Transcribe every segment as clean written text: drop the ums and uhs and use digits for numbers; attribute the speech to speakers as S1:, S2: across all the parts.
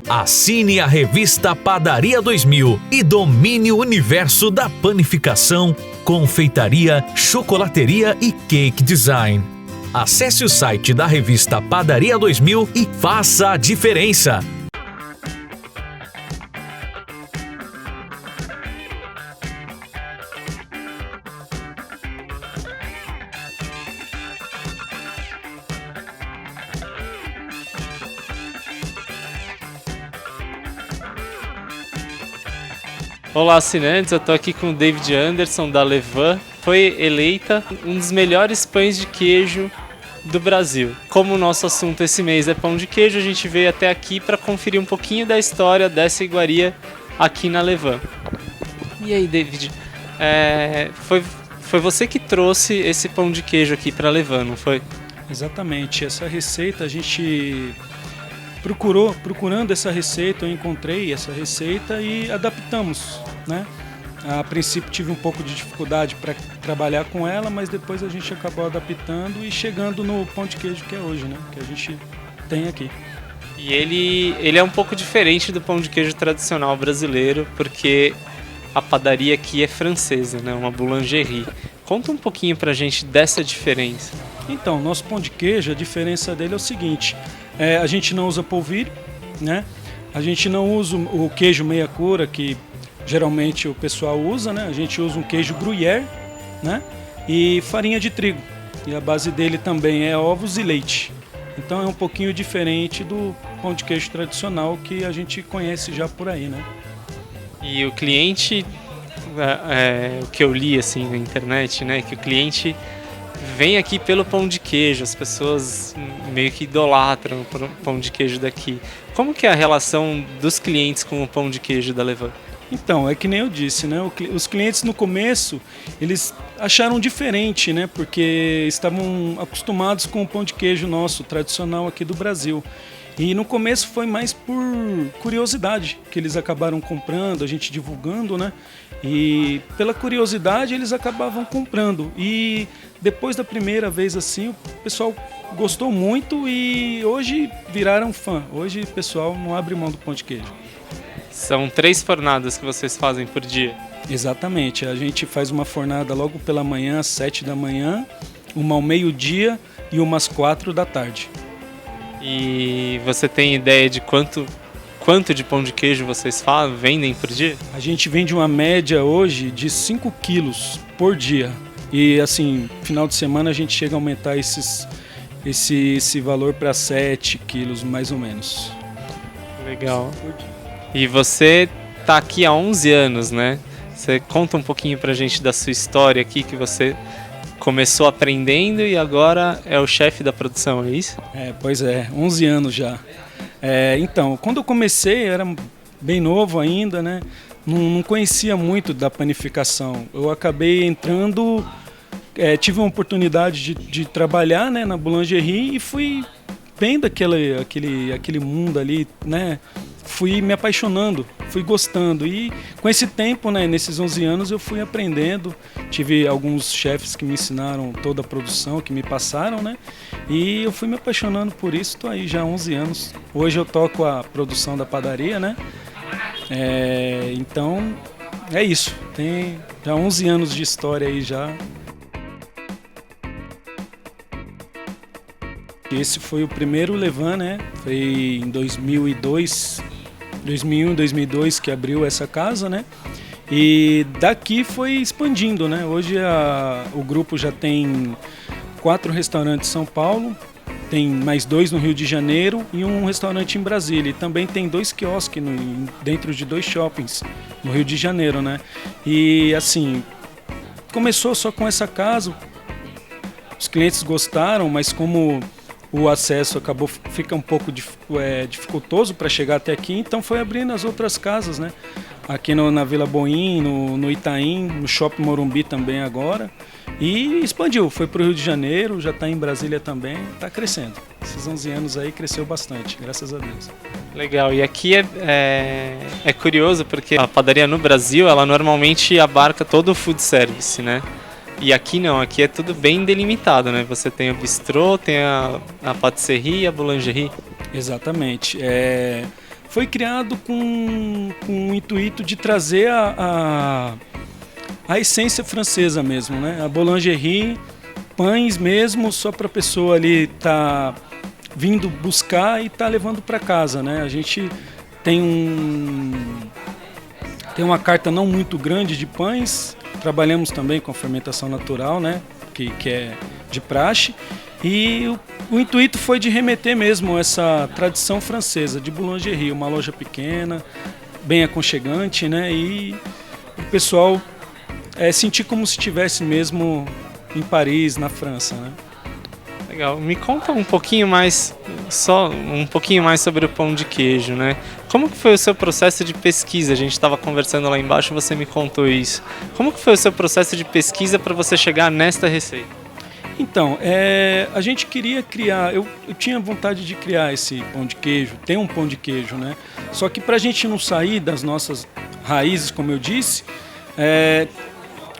S1: Assine a revista Padaria 2000 e domine o universo da panificação, confeitaria, chocolateria e cake design. Acesse o site da revista Padaria 2000 e faça a diferença.
S2: Olá, assinantes, eu tô aqui com o David Anderson da Levain. Foi eleita um dos melhores pães de queijo do Brasil. Como o nosso assunto esse mês é pão de queijo, a gente veio até aqui para conferir um pouquinho da história dessa iguaria aqui na Levain. E aí, David, foi você que trouxe esse pão de queijo aqui para a Levain, não foi?
S3: Exatamente, essa receita a gente procurando essa receita, eu encontrei essa receita e adaptamos, né? A princípio tive um pouco de dificuldade para trabalhar com ela, mas depois a gente acabou adaptando e chegando no pão de queijo que é hoje, né? Que a gente tem aqui.
S2: E ele é um pouco diferente do pão de queijo tradicional brasileiro, porque a padaria aqui é francesa, né? Uma boulangerie. Conta um pouquinho pra gente dessa diferença.
S3: Então, nosso pão de queijo, a diferença dele é o seguinte: a gente não usa polvilho, né? A gente não usa o queijo meia cura que geralmente o pessoal usa, né? A gente usa um queijo gruyère, né? E farinha de trigo. E a base dele também é ovos e leite. Então é um pouquinho diferente do pão de queijo tradicional que a gente conhece já por aí, né?
S2: E o cliente, o que eu li assim na internet, né? Que o cliente vem aqui pelo pão de queijo, as pessoas meio que idolatram o pão de queijo daqui. Como que é a relação dos clientes com o pão de queijo da Levain?
S3: Então, é que nem eu disse, né? Os clientes no começo, eles acharam diferente, né? Porque estavam acostumados com o pão de queijo nosso, tradicional aqui do Brasil. E no começo foi mais por curiosidade que eles acabaram comprando, a gente divulgando, né? E pela curiosidade eles acabavam comprando. E depois da primeira vez assim, o pessoal gostou muito e hoje viraram fã. Hoje o pessoal não abre mão do pão de queijo.
S2: São 3 fornadas que vocês fazem por dia?
S3: Exatamente, a gente faz uma fornada logo pela manhã, às 7 da manhã, uma ao meio-dia e umas 4 da tarde.
S2: E você tem ideia de quanto de pão de queijo vocês vendem por dia?
S3: A gente vende uma média hoje de 5 quilos por dia. E assim, final de semana a gente chega a aumentar esse valor para 7 quilos mais ou menos.
S2: Legal. E você tá aqui há 11 anos, né? Você conta um pouquinho pra gente da sua história aqui, que você começou aprendendo e agora é o chefe da produção, é isso?
S3: Pois é, 11 anos já. Então, quando eu comecei, eu era bem novo ainda, né? Não conhecia muito da panificação. Eu acabei entrando, tive uma oportunidade de trabalhar, né, na boulangerie e fui vendo aquele mundo ali, né? Fui me apaixonando, fui gostando e com esse tempo, né, nesses 11 anos eu fui aprendendo, tive alguns chefes que me ensinaram toda a produção, que me passaram, né, e eu fui me apaixonando por isso, estou aí já há 11 anos. Hoje eu toco a produção da padaria, né, então é isso, tem já 11 anos de história aí já. Esse foi o primeiro Levain, né, foi em 2002, 2001, 2002 que abriu essa casa, né? E daqui foi expandindo, né? Hoje o grupo já tem 4 restaurantes em São Paulo, tem mais 2 no Rio de Janeiro e um restaurante em Brasília. E também tem 2 quiosques dentro de 2 shoppings no Rio de Janeiro, né? E assim, começou só com essa casa, os clientes gostaram, mas como o acesso fica um pouco dificultoso para chegar até aqui, então foi abrindo as outras casas, né? Aqui na Vila Boim, no Itaim, no Shopping Morumbi também agora, e expandiu, foi para o Rio de Janeiro, já está em Brasília também, está crescendo. Esses 11 anos aí cresceu bastante, graças a Deus.
S2: Legal, e aqui é curioso porque a padaria no Brasil, ela normalmente abarca todo o food service, né? E aqui não, aqui é tudo bem delimitado, né? Você tem o bistrô, tem a patisserie e a boulangerie.
S3: Exatamente. foi criado com o intuito de trazer a essência francesa mesmo, né? A boulangerie, pães mesmo, só para a pessoa ali tá vindo buscar e tá levando para casa, né? A gente tem uma carta não muito grande de pães, trabalhamos também com a fermentação natural, né? Que é de praxe, e o intuito foi de remeter mesmo essa tradição francesa de boulangerie, uma loja pequena, bem aconchegante, né? E o pessoal sentir como se estivesse mesmo em Paris, na França, né?
S2: Legal. Me conta um pouquinho mais sobre o pão de queijo, né? Como que foi o seu processo de pesquisa? A gente estava conversando lá embaixo, você me contou isso. Como que foi o seu processo de pesquisa para você chegar nesta receita?
S3: Então, a gente queria criar, eu tinha vontade de criar esse pão de queijo, tem um pão de queijo, né? Só que para a gente não sair das nossas raízes, como eu disse,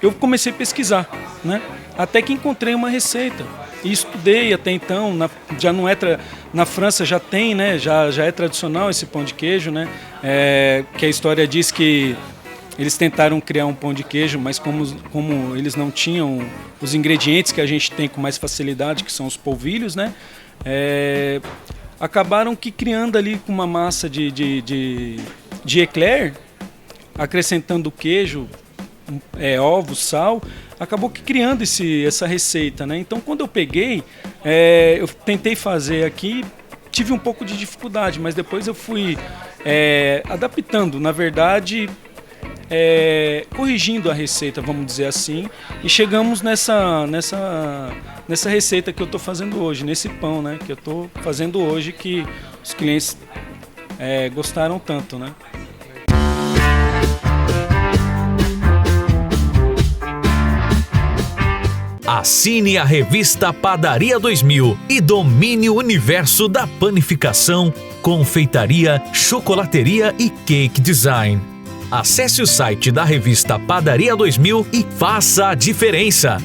S3: eu comecei a pesquisar, né? Até que encontrei uma receita e estudei até então. Já não é na França já tem, né? Já é tradicional esse pão de queijo, né? Que a história diz que eles tentaram criar um pão de queijo, mas como eles não tinham os ingredientes que a gente tem com mais facilidade, que são os polvilhos, né? Acabaram que criando ali com uma massa de eclair, acrescentando queijo, ovos, sal, acabou que criando essa receita, né? Então, quando eu peguei, eu tentei fazer aqui, tive um pouco de dificuldade, mas depois eu fui adaptando, na verdade, corrigindo a receita, vamos dizer assim, e chegamos nessa receita que eu estou fazendo hoje, nesse pão, né? Que eu estou fazendo hoje, que os clientes gostaram tanto, né?
S1: Assine a revista Padaria 2000 e domine o universo da panificação, confeitaria, chocolateria e cake design. Acesse o site da revista Padaria 2000 e faça a diferença.